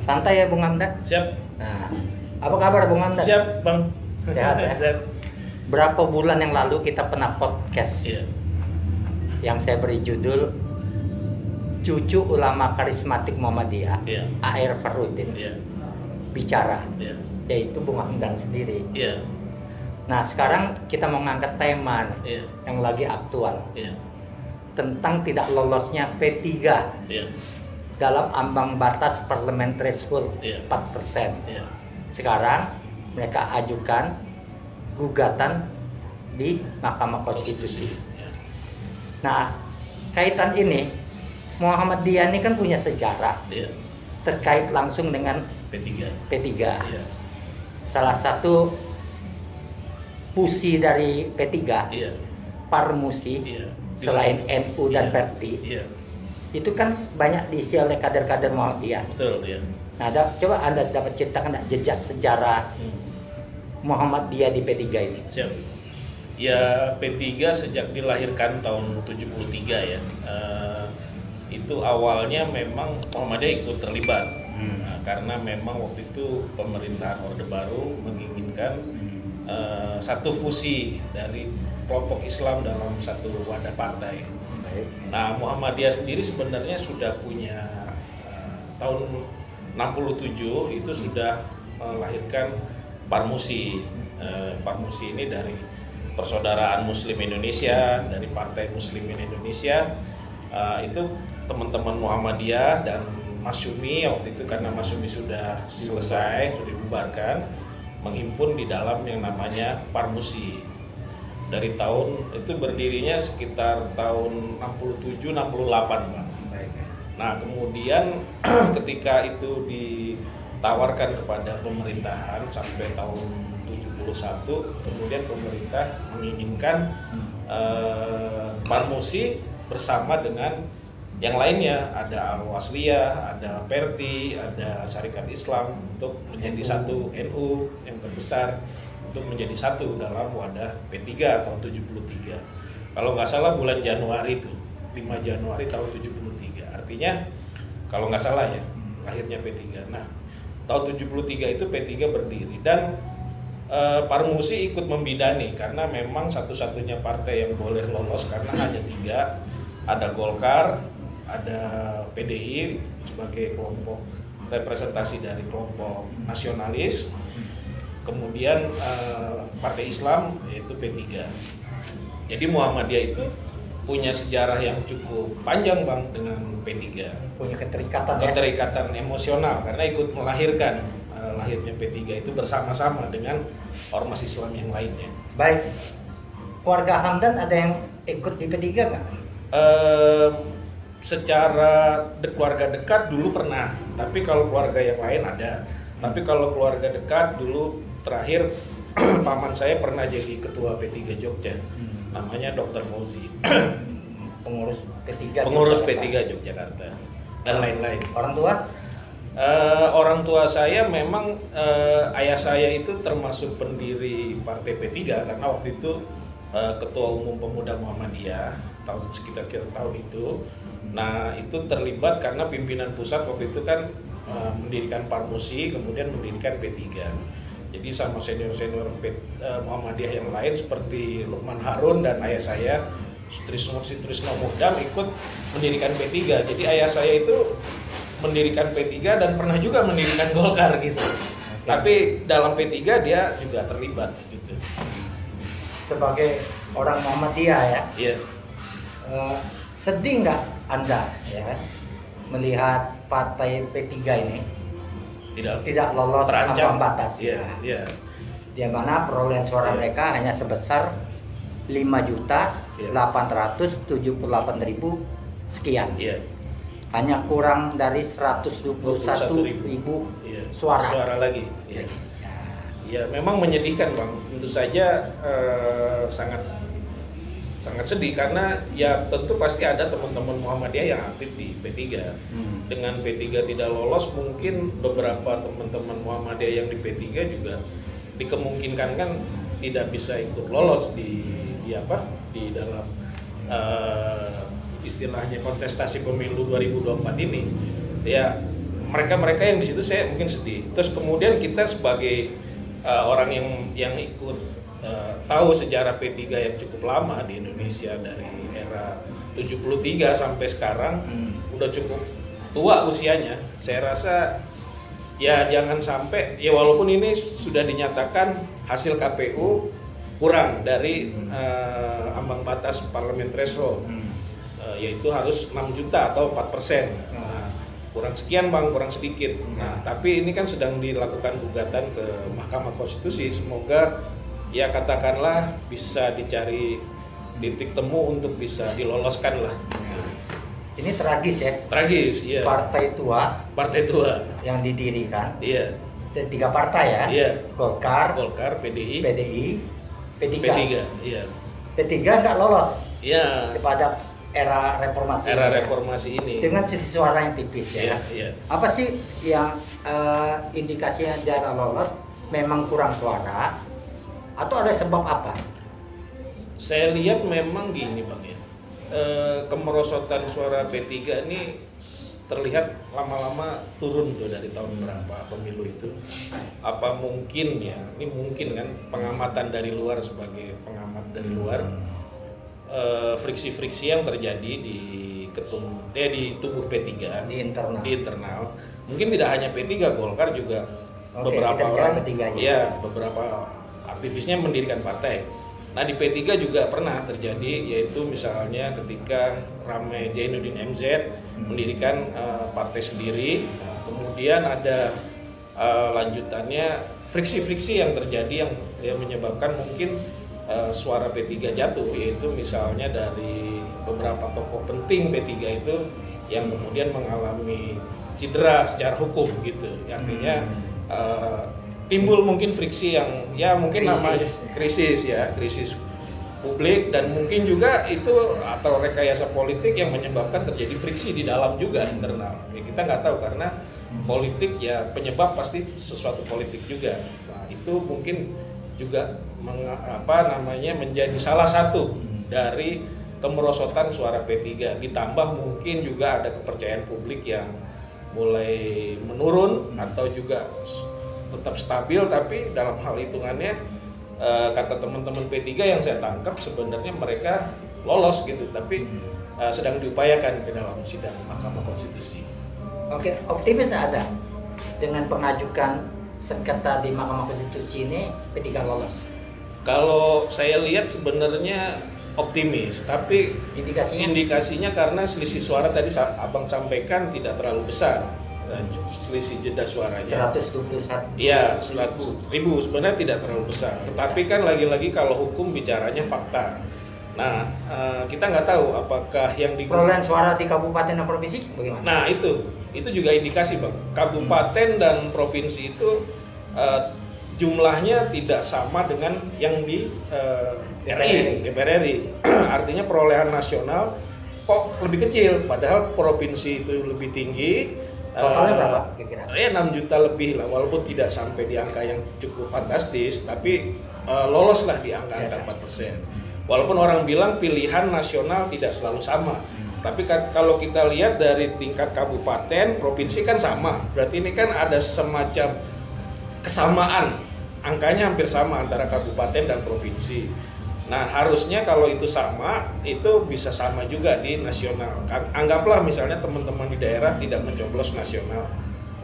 Santai ya Bung Hamdan? Siap. Nah, apa kabar Bung Hamdan? Siap, Bang. Sehat ya? Siap. Berapa bulan yang lalu kita pernah podcast yang saya beri judul Cucu Ulama Karismatik Muhammadiyah, A.R. Farudin, bicara, yaitu Bung Hamdan sendiri. Nah, sekarang kita mau ngangkat tema nih, yang lagi aktual, tentang tidak lolosnya P3 dalam ambang batas parliament threshold 4%. Sekarang mereka ajukan gugatan di Mahkamah Konstitusi. Nah, kaitan ini Muhammadiyah ini kan punya sejarah terkait langsung dengan P3. Salah satu fusi dari P3, Parmusi, selain NU dan Perti, itu kan banyak diisi oleh kader-kader Muhammadiyah. Betul, ya. Nah, coba Anda dapat ceritakan jejak sejarah Muhammadiyah di P3 ini. Siap. Ya, P3 sejak dilahirkan tahun 73 ya. Itu awalnya memang Muhammadiyah ikut terlibat. Nah, karena memang waktu itu pemerintahan Orde Baru menginginkan satu fusi dari kelompok Islam dalam satu wadah partai. Nah, Muhammadiyah sendiri sebenarnya sudah punya tahun 67 itu sudah melahirkan Parmusi. Parmusi ini dari Persaudaraan Muslim Indonesia, dari Partai Muslimin Indonesia. Itu teman-teman Muhammadiyah dan Masyumi waktu itu, karena Masyumi sudah selesai, sudah dibubarkan, menghimpun di dalam yang namanya Parmusi. Dari tahun itu berdirinya sekitar tahun 67-68, Bang. Nah, kemudian ketika itu ditawarkan kepada pemerintahan sampai tahun 71, kemudian pemerintah menginginkan Parmusi bersama dengan yang lainnya, ada Al-Wasliyah, ada Perti, ada Syarikat Islam, untuk menjadi satu NU yang terbesar, untuk menjadi satu dalam wadah P3 tahun 73. Kalau nggak salah bulan Januari itu, 5 Januari tahun 73. Artinya kalau nggak salah ya, lahirnya P3. Nah, tahun 73 itu P3 berdiri, dan Parmusi ikut membidani karena memang satu-satunya partai yang boleh lolos, karena hanya 3. Ada Golkar, ada PDI sebagai kelompok representasi dari kelompok nasionalis, kemudian Partai Islam yaitu P3. Jadi Muhammadiyah itu punya sejarah yang cukup panjang, Bang, dengan P3. Punya keterikatan Emosional karena ikut melahirkan lahirnya P3 itu bersama-sama dengan ormas Islam yang lainnya. Baik. Keluarga Hamdan ada yang ikut di P3 nggak? Secara keluarga dekat dulu pernah, tapi kalau keluarga yang lain ada. Tapi kalau keluarga dekat dulu terakhir paman saya pernah jadi ketua P3 Jogja, namanya Dr. Fauzi, pengurus P3 Yogyakarta dan lain-lain. Orang tua? Orang tua saya memang ayah saya itu termasuk pendiri Partai P3, karena waktu itu Ketua Umum Pemuda Muhammadiyah sekitar tahun itu. Nah, itu terlibat karena pimpinan pusat waktu itu kan mendirikan Parmusi, kemudian mendirikan P3. Jadi sama senior-senior Muhammadiyah yang lain seperti Lukman Harun dan ayah saya Sutrisno Muhdam ikut mendirikan P3. Jadi ayah saya itu mendirikan P3 dan pernah juga mendirikan Golkar gitu. Tapi dalam P3 dia juga terlibat gitu. Sebagai orang Muhammadiyah ya. Iya. Sedih nggak Anda ya melihat partai P3 ini tidak lolos ambang batas? Iya. Di mana perolehan suara mereka hanya sebesar 5.878.000 sekian. Iya. Hanya kurang dari 121.000 suara lagi. Iya. Ya, memang menyedihkan, Bang. Tentu saja sangat sedih, karena ya tentu pasti ada teman-teman Muhammadiyah yang aktif di P3. Dengan P3 tidak lolos, mungkin beberapa teman-teman Muhammadiyah yang di P3 juga dikemungkinkan kan tidak bisa ikut lolos di dalam istilahnya kontestasi pemilu 2024 ini. Ya, mereka yang di situ saya mungkin sedih. Terus kemudian kita sebagai orang yang ikut tahu sejarah P3 yang cukup lama di Indonesia dari era 73 sampai sekarang, udah cukup tua usianya. Saya rasa ya jangan sampai, ya walaupun ini sudah dinyatakan hasil KPU kurang dari ambang batas parliament threshold, yaitu harus 6 juta atau 4%. Nah, kurang sekian bang, kurang sedikit. Nah, tapi ini kan sedang dilakukan gugatan ke Mahkamah Konstitusi. Semoga ya katakanlah bisa dicari titik temu untuk bisa diloloskan lah. Ini tragis ya. Tragis, iya. Partai tua yang didirikan. Iya. Dari 3 partai ya. Iya. Golkar, PDI, P3. Iya. P3 nggak lolos. Iya. Pada era reformasi ini. Dengan selisih suara yang tipis ya. Iya. Apa sih yang indikasinya dia lolos? Memang kurang suara atau ada sebab apa? Saya lihat memang gini bang ya, kemerosotan suara P3 ini terlihat lama-lama turun tuh dari tahun berapa pemilu itu. Apa mungkin ya, ini mungkin kan pengamatan dari luar, sebagai pengamat dari luar, friksi-friksi yang terjadi di tubuh P3 di internal mungkin tidak hanya P3, Golkar juga. Beberapa orang, ya beberapa aktivisnya mendirikan partai. Nah di P3 juga pernah terjadi, yaitu misalnya ketika Rame Zainuddin MZ mendirikan partai sendiri. Nah, kemudian ada lanjutannya friksi-friksi yang terjadi yang menyebabkan mungkin suara P3 jatuh, yaitu misalnya dari beberapa tokoh penting P3 itu yang kemudian mengalami cedera secara hukum gitu. Artinya timbul mungkin friksi yang ya mungkin namanya krisis publik, dan mungkin juga itu atau rekayasa politik yang menyebabkan terjadi friksi di dalam juga internal. Ya, kita nggak tahu karena politik ya penyebab pasti sesuatu politik juga. Nah, itu mungkin juga menjadi salah satu dari kemerosotan suara P3, ditambah mungkin juga ada kepercayaan publik yang mulai menurun atau juga tetap stabil, tapi dalam hal hitungannya kata teman-teman P3 yang saya tangkap sebenarnya mereka lolos gitu, tapi sedang diupayakan ke dalam sidang Mahkamah Konstitusi. Oke, optimis ada dengan pengajukan sengketa di Mahkamah Konstitusi ini P3 lolos? Kalau saya lihat sebenarnya optimis, tapi indikasinya karena selisih suara tadi abang sampaikan tidak terlalu besar. Selisih jeda suaranya 121 iya 100.000 sebenarnya tidak terlalu besar, tetapi kan lagi-lagi kalau hukum bicaranya fakta. Nah kita nggak tahu apakah yang perolehan suara di kabupaten dan provinsi bagaimana. Nah itu juga indikasi bang, kabupaten dan provinsi itu jumlahnya tidak sama dengan yang di DPR RI. Artinya perolehan nasional kok lebih kecil, padahal provinsi itu lebih tinggi. Totalnya berapa kira-kira? Ya 6 juta lebih lah, walaupun tidak sampai di angka yang cukup fantastis, tapi loloslah di angka 4%. Walaupun orang bilang pilihan nasional tidak selalu sama, tapi kalau kita lihat dari tingkat kabupaten, provinsi kan sama, berarti ini kan ada semacam kesamaan, angkanya hampir sama antara kabupaten dan provinsi. Nah harusnya kalau itu sama, itu bisa sama juga di nasional. Anggaplah misalnya teman-teman di daerah tidak mencoblos nasional,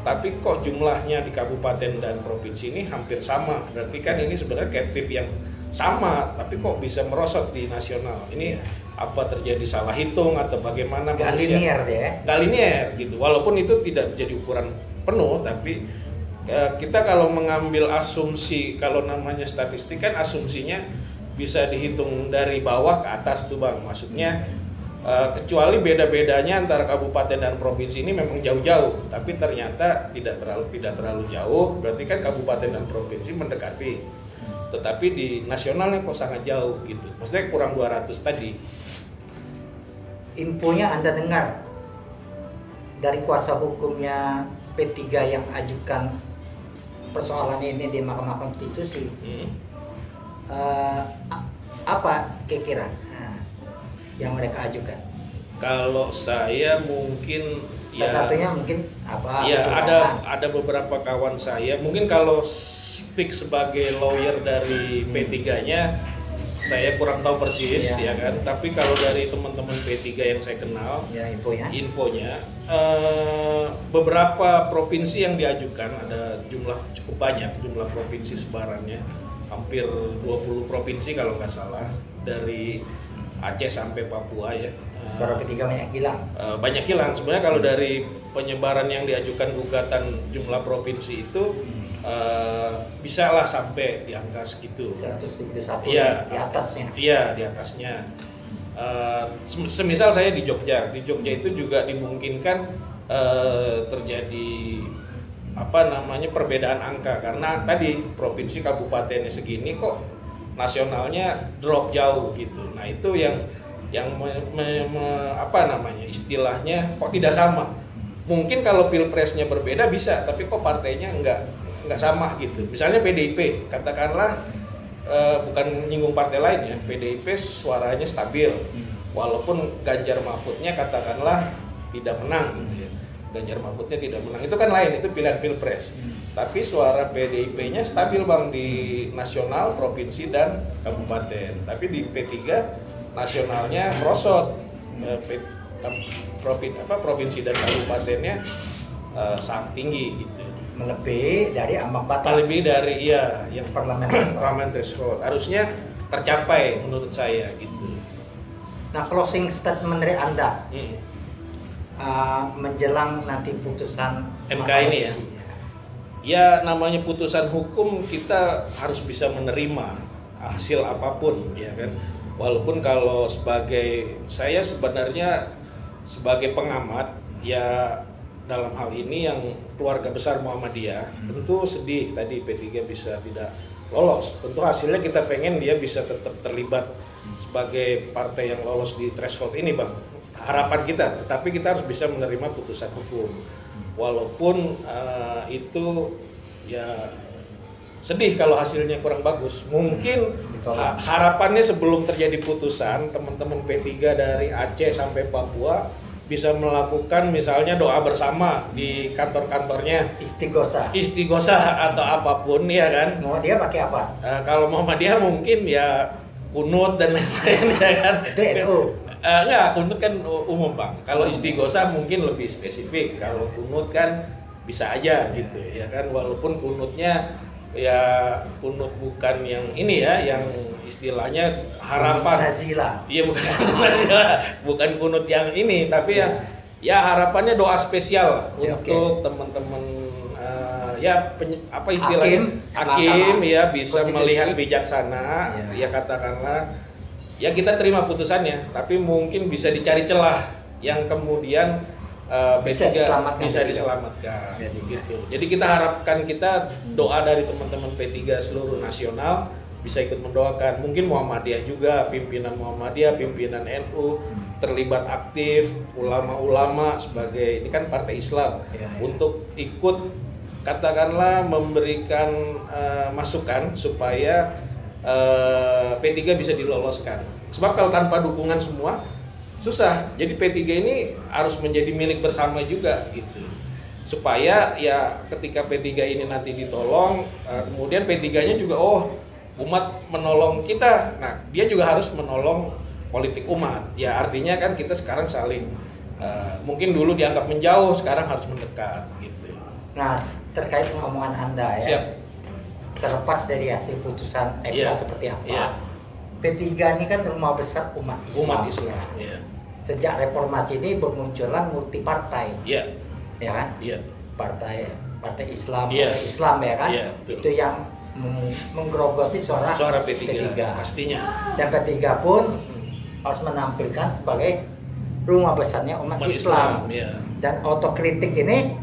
tapi kok jumlahnya di kabupaten dan provinsi ini hampir sama, berarti kan ini sebenarnya captive yang sama, tapi kok bisa merosot di nasional. Ini apa terjadi salah hitung atau bagaimana? Gak linear deh. Gak linear gitu, walaupun itu tidak menjadi ukuran penuh, tapi kita kalau mengambil asumsi, kalau namanya statistik kan asumsinya bisa dihitung dari bawah ke atas tuh bang, maksudnya kecuali beda-bedanya antara kabupaten dan provinsi ini memang jauh-jauh, tapi ternyata tidak terlalu jauh, berarti kan kabupaten dan provinsi mendekati, tetapi di nasionalnya kok sangat jauh gitu, maksudnya kurang 200 tadi. Infonya Anda dengar dari kuasa hukumnya P3 yang ajukan persoalan ini di Mahkamah Konstitusi. Apa kira-kira yang mereka ajukan? Kalau saya mungkin Salah satunya mungkin apa? ya kecurangan. ada beberapa kawan saya. Mungkin kalau fix sebagai lawyer dari P3-nya saya kurang tahu persis ya kan. Tapi kalau dari teman-teman P3 yang saya kenal, Ya, infonya beberapa provinsi yang diajukan, ada jumlah cukup banyak jumlah provinsi sebarannya, hampir 20 provinsi kalau nggak salah, dari Aceh sampai Papua ya. Suara P3 banyak hilang. Banyak hilang. Sebenarnya kalau dari penyebaran yang diajukan gugatan jumlah provinsi itu bisa lah sampai di angka segitu. 121 Iya, di atasnya. Iya, di atasnya. Semisal saya di Jogja itu juga dimungkinkan terjadi perbedaan angka, karena tadi provinsi kabupatennya segini kok nasionalnya drop jauh gitu. Nah, itu yang istilahnya kok tidak sama. Mungkin kalau pilpresnya berbeda bisa, tapi kok partainya nggak sama gitu. Misalnya PDIP, katakanlah bukan nyinggung partai lain ya, PDIP suaranya stabil, walaupun Ganjar Mahfudnya katakanlah tidak menang gitu ya. Ganjar Mahfudnya tidak menang, itu kan lain, itu pilihan pilpres. Tapi suara PDIP-nya stabil Bang di nasional, provinsi dan kabupaten. Tapi di P3 nasionalnya merosot, provinsi dan kabupatennya sangat tinggi gitu. Melebihi dari ambang batas. Lebih dari yang parlemen threshold harusnya tercapai menurut saya gitu. Nah, closing statement dari Anda menjelang nanti putusan MK Mahkamah ini ya. Konstitusi. Ya, namanya putusan hukum, kita harus bisa menerima hasil apapun ya kan. Walaupun kalau saya sebenarnya sebagai pengamat ya, dalam hal ini yang keluarga besar Muhammadiyah tentu sedih tadi P3 bisa tidak lolos. Tentu hasilnya kita pengen dia bisa tetap terlibat sebagai partai yang lolos di threshold ini Bang. Harapan kita, tetapi kita harus bisa menerima putusan hukum. Walaupun itu ya sedih kalau hasilnya kurang bagus. Mungkin harapannya sebelum terjadi putusan, teman-teman P3 dari Aceh sampai Papua bisa melakukan misalnya doa bersama di kantor-kantornya, istighosah atau apapun ya kan. Muhammadiyah pakai apa? Kalau Muhammadiyah mungkin ya kunut dan lain-lain ya kan. Itu NU. Enggak, kunut kan umum Bang. Kalau istighosah mungkin lebih spesifik. Kalau kunut kan bisa aja gitu ya kan. Walaupun kunutnya ya kunut bukan yang ini ya, yang istilahnya harapan. Nazila. Iya, bukan kunut yang ini, tapi ya harapannya doa spesial untuk teman-teman istilahnya hakim ya, bisa melihat bijaksana ya katakanlah. Ya kita terima putusannya, tapi mungkin bisa dicari celah yang kemudian bisa diselamatkan gitu. Jadi kita harapkan, kita doa dari teman-teman P3 seluruh nasional bisa ikut mendoakan. Mungkin Muhammadiyah juga, pimpinan Muhammadiyah, pimpinan NU terlibat aktif, ulama-ulama sebagai ini kan partai Islam untuk ikut katakanlah memberikan masukan supaya P3 bisa diloloskan. Sebab kalau tanpa dukungan semua susah. Jadi P3 ini harus menjadi milik bersama juga gitu. Supaya ya ketika P3 ini nanti ditolong, kemudian P3-nya juga umat menolong kita. Nah, dia juga harus menolong politik umat. Ya artinya kan kita sekarang saling mungkin dulu dianggap menjauh, sekarang harus mendekat gitu. Nah, terkait dengan omongan Anda ya. Siap. Terlepas dari hasil putusan MK seperti apa, P3 ini kan rumah besar umat Islam. Sejak reformasi ini bermunculan multipartai, ya kan? Partai Islam, Islam ya kan? Itu yang menggerogoti suara P3. Pastinya. Dan P3 pun harus menampilkan sebagai rumah besarnya umat Islam. Dan otokritik ini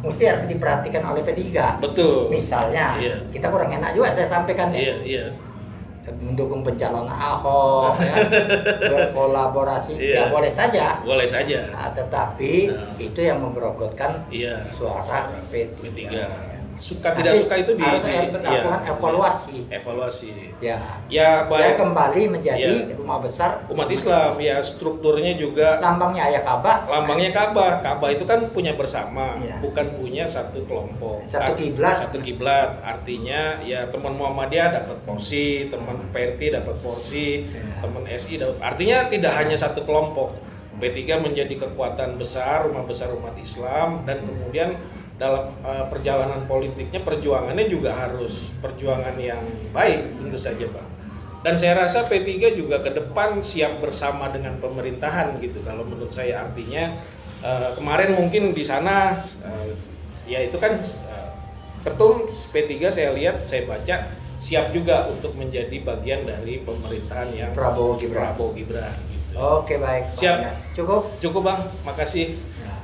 mesti harus diperhatikan oleh P3. Betul. Misalnya, kita kurang enak juga saya sampaikan mendukung pencalonan Ahok, berkolaborasi, ya boleh saja. Nah, tetapi itu yang menggerogotkan suara P3. suka tidak suka itu harus dilakukan evaluasi. Ya baik. Kembali menjadi rumah besar umat Islam. Ya, strukturnya juga lambangnya ya Ka'bah. Lambangnya Ka'bah. Ka'bah itu kan punya bersama, bukan punya satu kelompok. Satu kiblat. Artinya ya teman Muhammadiyah dapat porsi, teman PRT dapat porsi, teman SI dapat. Artinya tidak hanya satu kelompok. P3 menjadi kekuatan besar, rumah besar umat Islam, dan kemudian dalam perjalanan politiknya, perjuangannya juga harus perjuangan yang baik tentu saja, Bang. Dan saya rasa P3 juga ke depan siap bersama dengan pemerintahan gitu. Kalau menurut saya artinya kemarin mungkin di sana ya itu kan ketum P3 saya lihat, saya baca siap juga untuk menjadi bagian dari pemerintahan yang Prabowo Gibran. Gitu. Oke, baik. Siap. Cukup Bang, makasih.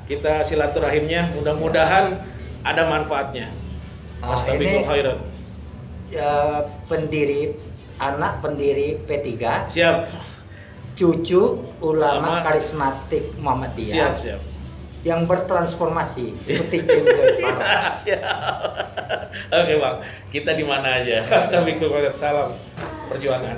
Kita silaturahimnya, mudah-mudahan ada manfaatnya. Ini anak pendiri P3. Siap. Cucu ulama karismatik Muhammadiyah. Siap. Yang bertransformasi seperti Che Guevara. Siap. Oke Bang, kita di mana aja. Astagfirullah, salam perjuangan.